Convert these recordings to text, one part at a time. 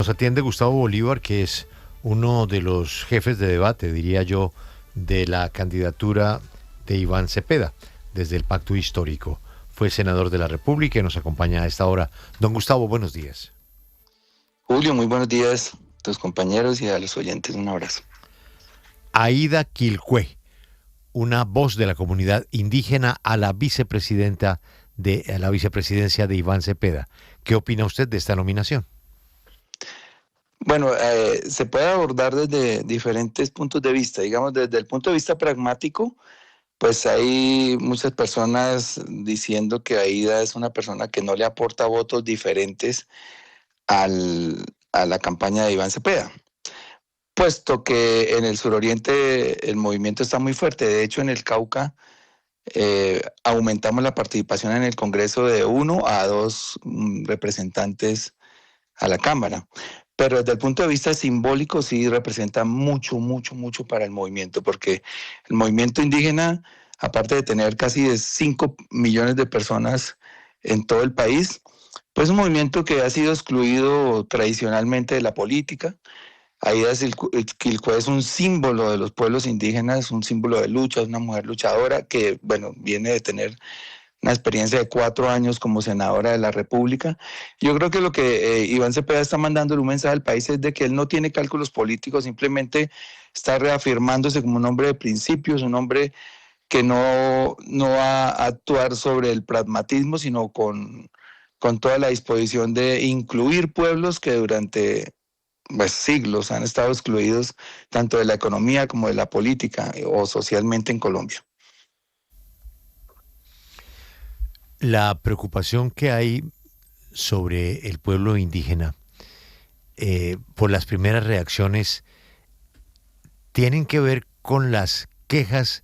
Nos atiende Gustavo Bolívar, que es uno de los jefes de debate, diría yo, de la candidatura de Iván Cepeda desde el Pacto Histórico. Fue senador de la República y nos acompaña a esta hora. Don Gustavo, buenos días. Julio, muy buenos días a tus compañeros y a los oyentes. Un abrazo. Aída Quilcué, una voz de la comunidad indígena a la vicepresidencia de Iván Cepeda. ¿Qué opina usted de esta nominación? Bueno, se puede abordar desde diferentes puntos de vista. Digamos, desde el punto de vista pragmático, pues hay muchas personas diciendo que Aída es una persona que no le aporta votos diferentes a la campaña de Iván Cepeda, puesto que en el suroriente el movimiento está muy fuerte. De hecho, en el Cauca aumentamos la participación en el Congreso de 1 a 2 representantes a la Cámara. Pero desde el punto de vista simbólico sí representa mucho para el movimiento, porque el movimiento indígena, aparte de tener casi 5 millones de personas en todo el país, pues es un movimiento que ha sido excluido tradicionalmente de la política. Aída Quilcué es un símbolo de los pueblos indígenas, un símbolo de lucha, es una mujer luchadora que, bueno, viene de tener una experiencia de 4 años como senadora de la República. Yo creo que lo que Iván Cepeda está mandando un mensaje al país es de que él no tiene cálculos políticos, simplemente está reafirmándose como un hombre de principios, un hombre que no va a actuar sobre el pragmatismo, sino con toda la disposición de incluir pueblos que durante siglos han estado excluidos tanto de la economía como de la política o socialmente en Colombia. La preocupación que hay sobre el pueblo indígena por las primeras reacciones tienen que ver con las quejas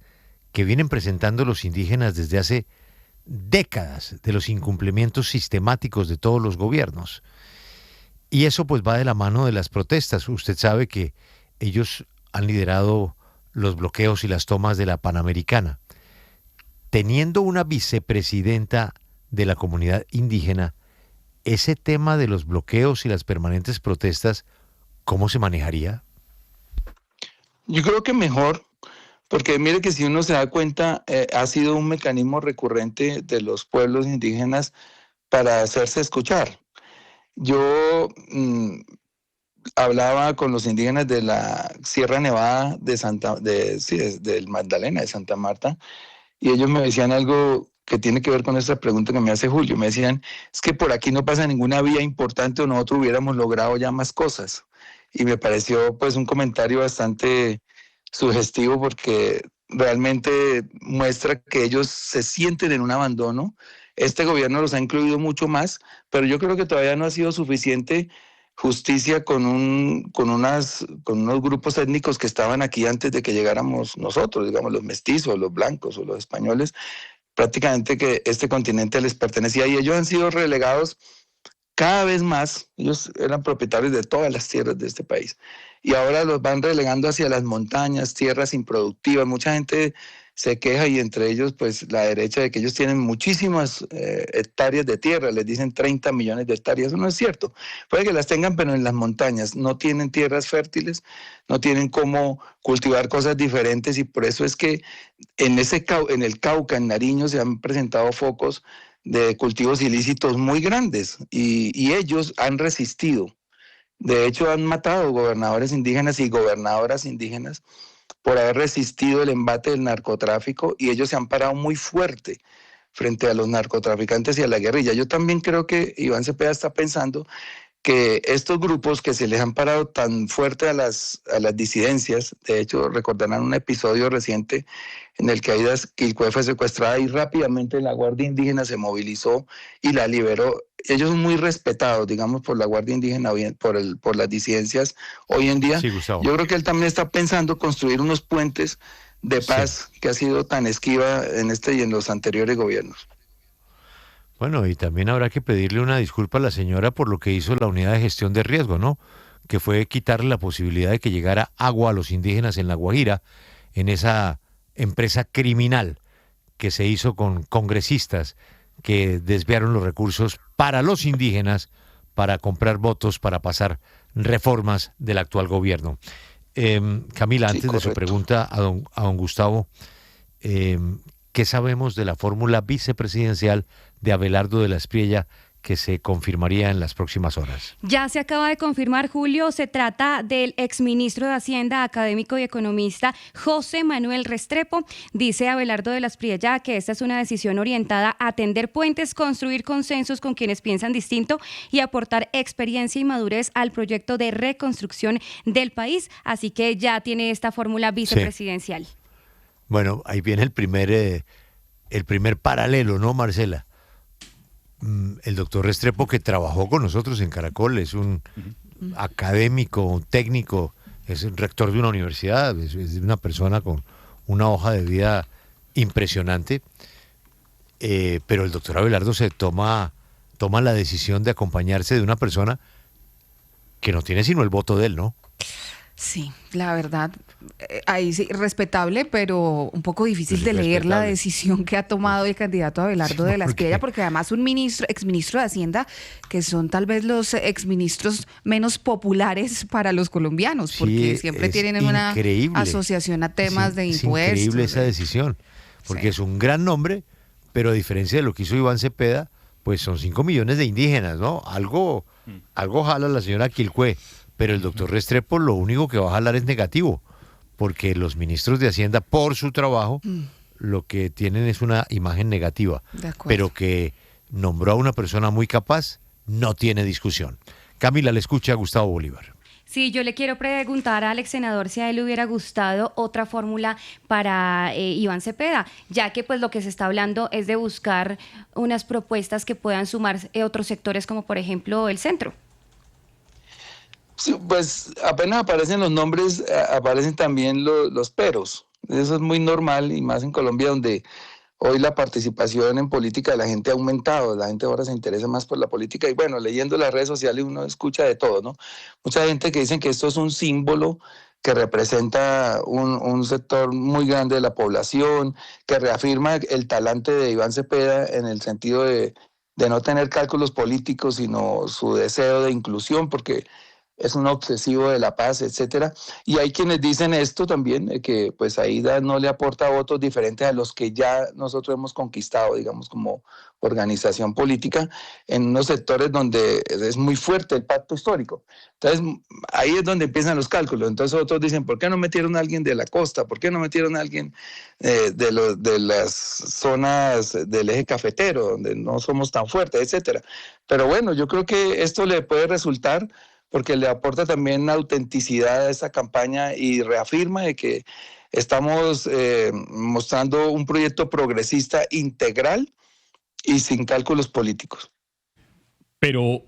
que vienen presentando los indígenas desde hace décadas de los incumplimientos sistemáticos de todos los gobiernos. Y eso pues va de la mano de las protestas. Usted sabe que ellos han liderado los bloqueos y las tomas de la Panamericana. Teniendo una vicepresidenta de la comunidad indígena, ese tema de los bloqueos y las permanentes protestas, ¿cómo se manejaría? Yo creo que mejor, porque mire que si uno se da cuenta, ha sido un mecanismo recurrente de los pueblos indígenas para hacerse escuchar. Yo hablaba con los indígenas de la Sierra Nevada del Magdalena, de Santa Marta, y ellos me decían algo que tiene que ver con esta pregunta que me hace Julio. Me decían, es que por aquí no pasa ninguna vía importante o nosotros hubiéramos logrado ya más cosas. Y me pareció pues un comentario bastante sugestivo porque realmente muestra que ellos se sienten en un abandono. Este gobierno los ha incluido mucho más, pero yo creo que todavía no ha sido suficiente justicia con unos grupos étnicos que estaban aquí antes de que llegáramos nosotros, digamos los mestizos, los blancos o los españoles, prácticamente que este continente les pertenecía y ellos han sido relegados cada vez más. Ellos eran propietarios de todas las tierras de este país y ahora los van relegando hacia las montañas, tierras improductivas. Mucha gente se queja y entre ellos pues la derecha de que ellos tienen muchísimas hectáreas de tierra, les dicen 30 millones de hectáreas, eso no es cierto. Puede que las tengan, pero en las montañas no tienen tierras fértiles, no tienen cómo cultivar cosas diferentes y por eso es que en el Cauca, en Nariño, se han presentado focos de cultivos ilícitos muy grandes y ellos han resistido. De hecho, han matado gobernadores indígenas y gobernadoras indígenas por haber resistido el embate del narcotráfico y ellos se han parado muy fuerte frente a los narcotraficantes y a la guerrilla. Yo también creo que Iván Cepeda está pensando que estos grupos que se les han parado tan fuerte a las disidencias, de hecho recordarán un episodio reciente en el que Aída Quilcué fue secuestrada y rápidamente la Guardia Indígena se movilizó y la liberó. Ellos son muy respetados, digamos, por la Guardia Indígena, por las disidencias hoy en día. Sí, Gustavo. Yo creo que él también está pensando construir unos puentes de paz que ha sido tan esquiva en este y en los anteriores gobiernos. Bueno, y también habrá que pedirle una disculpa a la señora por lo que hizo la unidad de gestión de riesgo, ¿no? Que fue quitarle la posibilidad de que llegara agua a los indígenas en La Guajira, en esa empresa criminal que se hizo con congresistas que desviaron los recursos para los indígenas para comprar votos para pasar reformas del actual gobierno. Camila, Sí, antes de su correcto. pregunta a don Gustavo, ¿qué sabemos de la fórmula vicepresidencial de Abelardo de la Espriella que se confirmaría en las próximas horas? Ya se acaba de confirmar, Julio, se trata del exministro de Hacienda, académico y economista José Manuel Restrepo. Dice Abelardo de la Espriella que esta es una decisión orientada a tender puentes, construir consensos con quienes piensan distinto y aportar experiencia y madurez al proyecto de reconstrucción del país. Así que ya tiene esta fórmula vicepresidencial. Sí. Bueno, ahí viene el primer paralelo, ¿no, Marcela? El doctor Restrepo, que trabajó con nosotros en Caracol, es un académico, un técnico, es un rector de una universidad, es una persona con una hoja de vida impresionante, pero el doctor Abelardo se toma la decisión de acompañarse de una persona que no tiene sino el voto de él, ¿no? Sí, la verdad, ahí sí, respetable, pero un poco difícil de leer la Respetable. decisión que ha tomado el candidato Abelardo de la Espriella, porque además un exministro de Hacienda, que son tal vez los exministros menos populares para los colombianos, porque Sí, siempre es tienen una increíble. asociación a temas de impuestos. Es increíble esa decisión, porque Sí. es un gran nombre, pero a diferencia de lo que hizo Iván Cepeda, pues son 5 millones de indígenas, ¿no? Algo jala la señora Quilcué, pero el doctor Restrepo lo único que va a jalar es negativo, porque los ministros de Hacienda, por su trabajo, lo que tienen es una imagen negativa, De acuerdo. pero que nombró a una persona muy capaz, no tiene discusión. Camila, le escucha a Gustavo Bolívar. Sí, yo le quiero preguntar al ex senador si a él le hubiera gustado otra fórmula para Iván Cepeda, ya que pues lo que se está hablando es de buscar unas propuestas que puedan sumar otros sectores como por ejemplo el centro. Sí, pues apenas aparecen los nombres, aparecen también los peros. Eso es muy normal y más en Colombia, donde hoy la participación en política de la gente ha aumentado. La gente ahora se interesa más por la política y bueno, leyendo las redes sociales uno escucha de todo, ¿no? Mucha gente que dicen que esto es un símbolo que representa un sector muy grande de la población, que reafirma el talante de Iván Cepeda en el sentido de no tener cálculos políticos, sino su deseo de inclusión, porque es un obsesivo de la paz, etcétera. Y hay quienes dicen esto también, que pues Aida no le aporta votos diferentes a los que ya nosotros hemos conquistado, digamos, como organización política, en unos sectores donde es muy fuerte el pacto histórico. Entonces, ahí es donde empiezan los cálculos. Entonces otros dicen, ¿por qué no metieron a alguien de la costa? ¿Por qué no metieron a alguien de las zonas del eje cafetero, donde no somos tan fuertes, etcétera? Pero bueno, yo creo que esto le puede resultar porque le aporta también autenticidad a esta campaña y reafirma de que estamos mostrando un proyecto progresista integral y sin cálculos políticos. Pero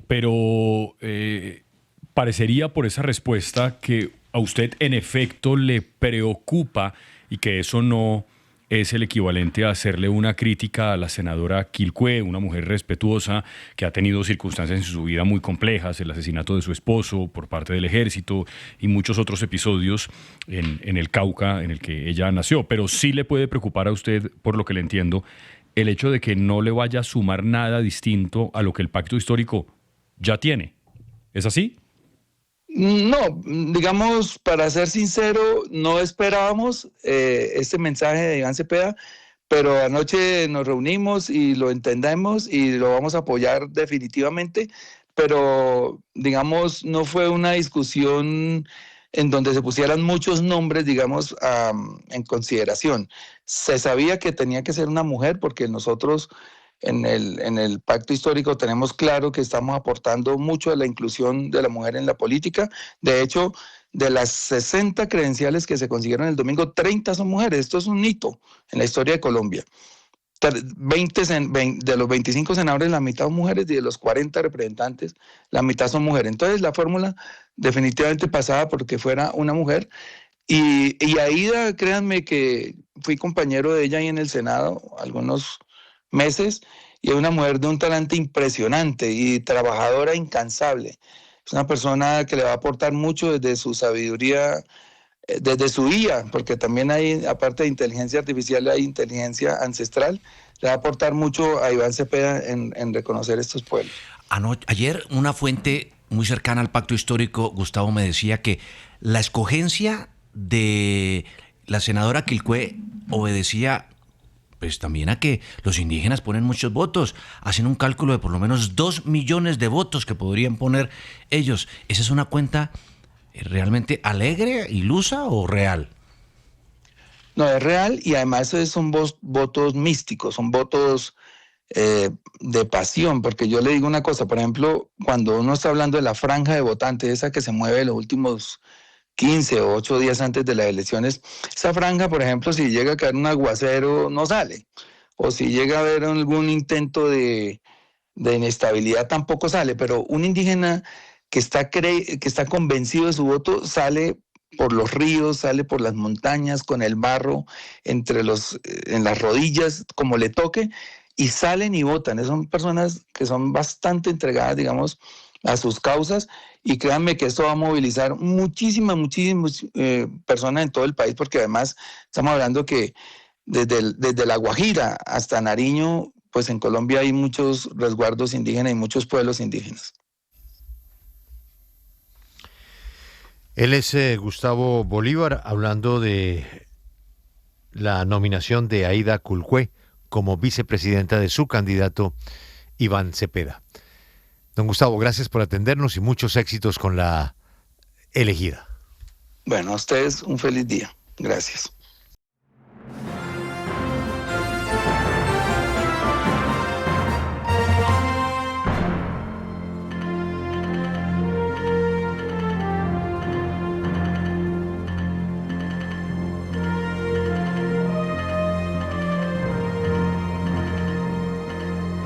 parecería por esa respuesta que a usted en efecto le preocupa y que eso no es el equivalente a hacerle una crítica a la senadora Quilcué, una mujer respetuosa que ha tenido circunstancias en su vida muy complejas, el asesinato de su esposo por parte del ejército y muchos otros episodios en el Cauca en el que ella nació. Pero sí le puede preocupar a usted, por lo que le entiendo, el hecho de que no le vaya a sumar nada distinto a lo que el pacto histórico ya tiene. ¿Es así? No, digamos, para ser sincero, no esperábamos este mensaje de Iván Cepeda, pero anoche nos reunimos y lo entendemos y lo vamos a apoyar definitivamente, pero digamos, no fue una discusión en donde se pusieran muchos nombres, digamos, en consideración. Se sabía que tenía que ser una mujer porque nosotros en el pacto histórico tenemos claro que estamos aportando mucho a la inclusión de la mujer en la política. De hecho, de las 60 credenciales que se consiguieron el domingo, 30 son mujeres. Esto es un hito en la historia de Colombia. 20 de los 25 senadores, la mitad son mujeres, y de los 40 representantes, la mitad son mujeres. Entonces, la fórmula definitivamente pasaba porque fuera una mujer. Y Aida, créanme que fui compañero de ella ahí en el Senado algunos meses, y es una mujer de un talante impresionante y trabajadora incansable. Es una persona que le va a aportar mucho desde su sabiduría, desde su IA, porque también hay, aparte de inteligencia artificial, hay inteligencia ancestral. Le va a aportar mucho a Iván Cepeda en reconocer estos pueblos. Ayer una fuente muy cercana al pacto histórico, Gustavo me decía que la escogencia de la senadora Quilpué obedecía pues también a que los indígenas ponen muchos votos, hacen un cálculo de por lo menos 2 millones de votos que podrían poner ellos. ¿Esa es una cuenta realmente alegre, ilusa o real? No, es real y además son votos místicos, son votos de pasión, porque yo le digo una cosa, por ejemplo, cuando uno está hablando de la franja de votantes, esa que se mueve los últimos 15 o 8 días antes de las elecciones, esa franja, por ejemplo, si llega a caer un aguacero, no sale. O si llega a haber algún intento de inestabilidad, tampoco sale. Pero un indígena que está convencido de su voto sale por los ríos, sale por las montañas, con el barro en las rodillas, como le toque, y salen y votan. Son personas que son bastante entregadas, digamos, a sus causas, y créanme que esto va a movilizar muchísimas personas en todo el país, porque además estamos hablando que desde La Guajira hasta Nariño, pues en Colombia hay muchos resguardos indígenas y muchos pueblos indígenas. Él es Gustavo Bolívar, hablando de la nominación de Aida Quilpué como vicepresidenta de su candidato Iván Cepeda. Don Gustavo, gracias por atendernos y muchos éxitos con la elegida. Bueno, a ustedes un feliz día. Gracias.